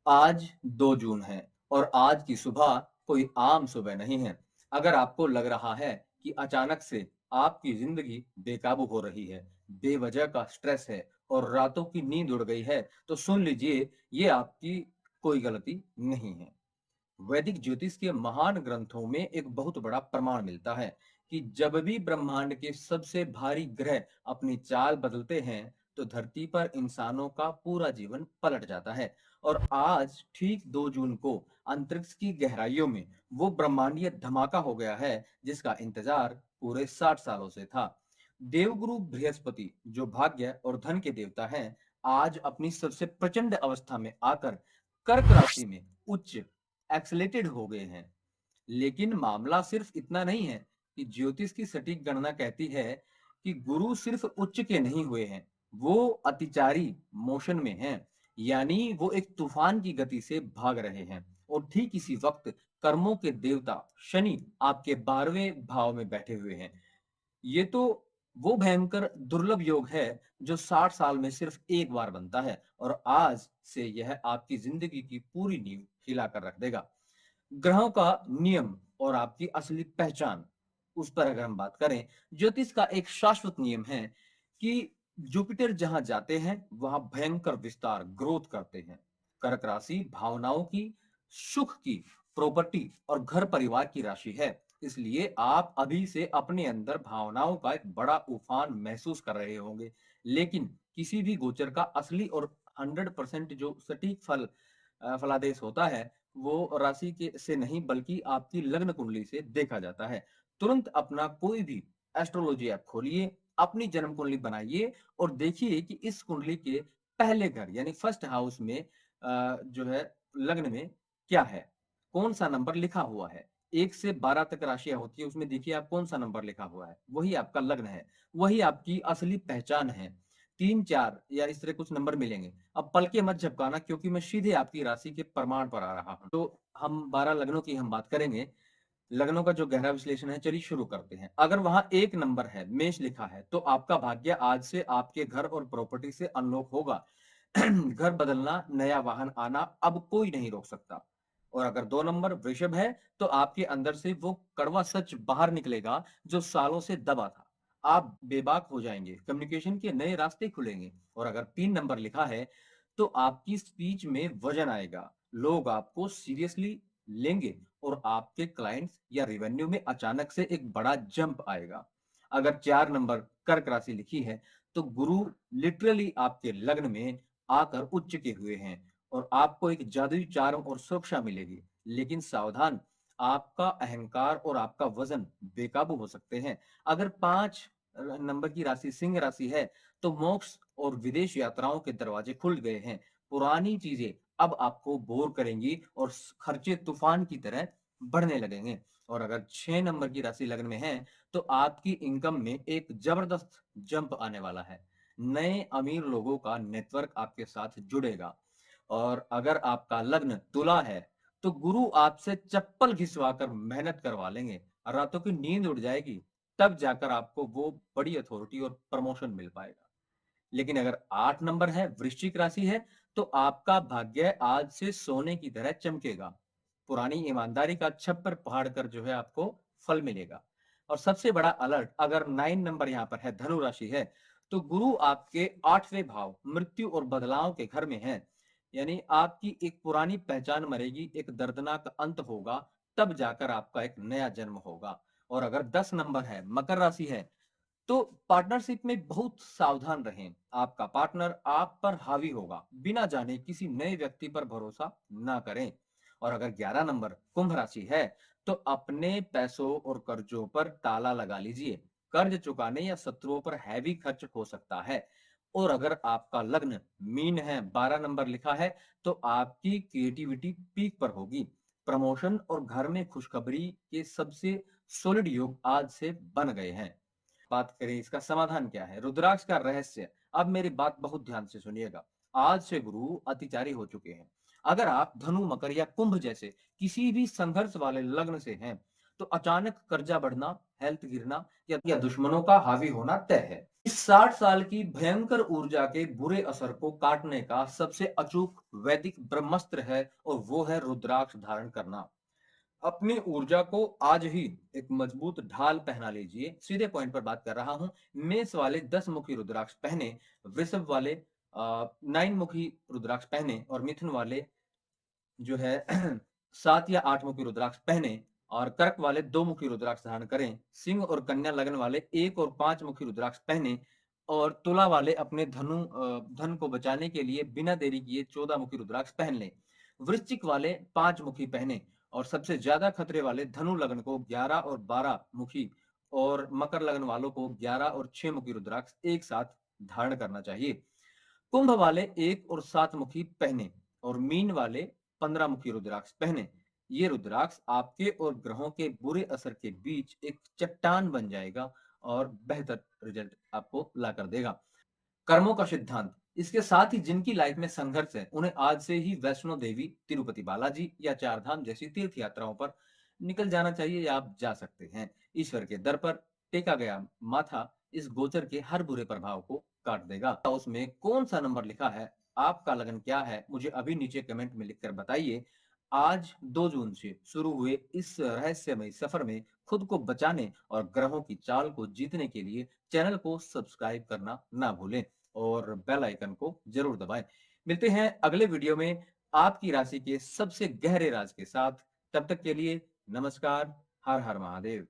आज 2 जून है और आज की सुबह कोई आम सुबह नहीं है। अगर आपको लग रहा है कि अचानक से आपकी जिंदगी बेकाबू हो रही है, बेवजह का स्ट्रेस है और रातों की नींद उड़ गई है, तो सुन लीजिए, ये आपकी कोई गलती नहीं है। वैदिक ज्योतिष के महान ग्रंथों में एक बहुत बड़ा प्रमाण मिलता है कि जब भी ब्रह्मांड के सबसे भारी ग्रह अपनी चाल बदलते हैं, तो धरती पर इंसानों का पूरा जीवन पलट जाता है। और आज ठीक 2 जून को अंतरिक्ष की गहराइयों में वो ब्रह्मांडीय धमाका हो गया है जिसका इंतजार पूरे 60 सालों से था। देवगुरु बृहस्पति, जो भाग्य और धन के देवता हैं, आज अपनी सबसे प्रचंड अवस्था में आकर कर्क राशि में उच्च एक्सलेटेड हो गए हैं। लेकिन मामला सिर्फ इतना नहीं है कि ज्योतिष की सटीक गणना कहती है कि गुरु सिर्फ उच्च के नहीं हुए हैं, वो अतिचारी मोशन में हैं। यानी वो एक तूफान की गति से भाग रहे हैं। और ठीक इसी वक्त कर्मों के देवता शनि आपके 12वें भाव में बैठे हुए हैं। ये तो वो भयंकर दुर्लभ योग है जो 60 साल में सिर्फ एक बार बनता है, और आज से यह आपकी जिंदगी की पूरी नींव हिला कर रख देगा। ग्रहों का नियम और आपकी असली पहचान, उस पर अगर हम बात करें, ज्योतिष का एक शाश्वत नियम है कि जुपिटर जहां जाते हैं वहां भयंकर विस्तार ग्रोथ करते हैं। कर्क राशि भावनाओं की, सुख की, प्रॉपर्टी और घर परिवार की राशि है। इसलिए आप अभी से अपने अंदर भावनाओं का एक बड़ा उफान महसूस कर रहे होंगे। लेकिन किसी भी गोचर का असली और 100% जो सटीक फलादेश होता है, वो राशि के से नहीं बल्कि आपकी लग्न कुंडली से देखा जाता है। तुरंत अपना कोई भी एस्ट्रोलॉजी ऐप खोलिए, अपनी जन्म कुंडली बनाइए और देखिए कि इस कुंडली के पहले घर यानी फर्स्ट हाउस में जो है लग्न में क्या है, कौन सा नंबर लिखा हुआ है। 1 से 12 तक राशियां होती है, उसमें देखिए आप कौन सा नंबर लिखा हुआ है, वही आपका लग्न है, वही आपकी असली पहचान है। 3 4 या इस तरह कुछ नंबर मिलेंगे। अब पलके मत झपकाना, क्योंकि मैं सीधे आपकी राशि के प्रमाण पर आ रहा हूँ। तो हम 12 लग्नों की हम बात करेंगे। लग्नों का जो गहरा विश्लेषण है, चलिए शुरू करते हैं। अगर वहां एक नंबर है, मेष लिखा है, तो आपका भाग्य आज से आपके घर और प्रॉपर्टी से अनलॉक होगा। घर बदलना, नया वाहन आना अब कोई नहीं रोक सकता। और अगर 2 नंबर वृषभ है, तो आपके अंदर से वो कड़वा सच बाहर निकलेगा जो सालों से दबा था। आप बेबाक हो जाएंगे, कम्युनिकेशन के नए रास्ते खुलेंगे। और अगर 3 नंबर लिखा है, तो आपकी स्पीच में वजन आएगा, लोग आपको सीरियसली लेंगे और आपके क्लाइंट्स या रेवेन्यू में अचानक से एक बड़ा जंप आएगा। अगर 4 नंबर कर्क राशि लिखी है, तो गुरु लिटरली आपके लग्न में आकर उच्च के हुए हैं और आपको एक जादुई चार्म और सुरक्षा मिलेगी। लेकिन सावधान, आपका अहंकार और आपका वजन बेकाबू हो सकते हैं। अगर 5 नंबर की राशि सिंह राशि है, तो मोक्ष और विदेश यात्राओं के दरवाजे खुल गए हैं। पुरानी चीजें अब आपको बोर करेंगी और खर्चे तूफान की तरह बढ़ने लगेंगे। और अगर 6 नंबर की राशि लग्न में है, तो आपकी इनकम में एक जबरदस्त जंप आने वाला है। नए अमीर लोगों का नेटवर्क आपके साथ जुड़ेगा। और अगर आपका लग्न तुला है, तो गुरु आपसे चप्पल घिसवाकर मेहनत करवा लेंगे, रातों की नींद उड़ जाएगी, तब जाकर आपको वो बड़ी अथॉरिटी और प्रमोशन मिल पाएगा। लेकिन अगर 8 नंबर है, वृश्चिक राशि है, तो आपका भाग्य आज से सोने की तरह चमकेगा। पुरानी ईमानदारी का छप्पर फाड़ कर जो है आपको फल मिलेगा। और सबसे बड़ा अलर्ट, अगर 9 नंबर यहाँ पर है, धनु राशि है, तो गुरु आपके 8वें भाव मृत्यु और बदलाव के घर में है। यानी आपकी एक पुरानी पहचान मरेगी, एक दर्दनाक अंत होगा, तब जाकर आपका एक नया जन्म होगा। और अगर 10 नंबर है, मकर राशि है, तो पार्टनरशिप में बहुत सावधान रहें। आपका पार्टनर आप पर हावी होगा, बिना जाने किसी नए व्यक्ति पर भरोसा ना करें। और अगर 11 नंबर कुंभ राशि है, तो अपने पैसों और कर्जों पर ताला लगा लीजिए। कर्ज चुकाने या शत्रुओं पर हैवी खर्च हो सकता है। और अगर आपका लग्न मीन है, 12 नंबर लिखा है, तो आपकी क्रिएटिविटी पीक पर होगी। प्रमोशन और घर में खुशखबरी के सबसे सॉलिड योग आज से बन गए हैं। बात करें इसका समाधान क्या है, रुद्राक्ष का रहस्य। अब मेरी बात बहुत ध्यान से सुनिएगा। आज से गुरु अतिचारी हो चुके हैं। अगर आप धनु, मकर या कुंभ जैसे किसी भी संघर्ष वाले लग्न से हैं, तो अचानक कर्जा बढ़ना, हेल्थ गिरना या दुश्मनों का हावी होना तय है। इस 60 साल की भयंकर ऊर्जा के बुरे असर को काटने का सबसे अचूक वैदिक ब्रह्मास्त्र है और वो है रुद्राक्ष धारण करना। अपनी ऊर्जा को आज ही एक मजबूत ढाल पहना लीजिए। सीधे पॉइंट पर बात कर रहा हूं। मेष वाले 10 मुखी रुद्राक्ष पहने, वृषभ वाले 9 मुखी रुद्राक्ष पहने और मिथुन वाले जो है 7 या 8 मुखी रुद्राक्ष पहने और कर्क वाले 2 मुखी रुद्राक्ष धारण करें। सिंह और कन्या लग्न वाले 1 और 5 मुखी रुद्राक्ष पहने और तुला वाले अपने धन को बचाने के लिए बिना देरी किए 14 मुखी रुद्राक्ष पहन लें। वृश्चिक वाले 5 मुखी पहने और सबसे ज्यादा खतरे वाले धनु लग्न को 11 और 12 मुखी और मकर लग्न वालों को 11 और 6 मुखी रुद्राक्ष एक साथ धारण करना चाहिए। कुंभ वाले 1 और 7 मुखी पहने और मीन वाले 15 मुखी रुद्राक्ष पहने। ये रुद्राक्ष आपके और ग्रहों के बुरे असर के बीच एक चट्टान बन जाएगा और बेहतर रिजल्ट आपको ला कर देगा। कर्मों का सिद्धांत। इसके साथ ही जिनकी लाइफ में संघर्ष है उन्हें आज से ही वैष्णो देवी, तिरुपति बालाजी या चार धाम जैसी तीर्थ यात्राओं पर निकल जाना चाहिए या आप जा सकते हैं। ईश्वर के दर पर टेका गया माथा इस गोचर के हर बुरे प्रभाव को काट देगा। उसमें कौन सा नंबर लिखा है, आपका लगन क्या है, मुझे अभी नीचे कमेंट में लिखकर बताइए। आज 2 जून से शुरू हुए इस रहस्यमय सफर में खुद को बचाने और ग्रहों की चाल को जीतने के लिए चैनल को सब्सक्राइब करना ना भूलें और बेल आइकन को जरूर दबाएं। मिलते हैं अगले वीडियो में आपकी राशि के सबसे गहरे राज के साथ। तब तक के लिए नमस्कार। हर हर महादेव।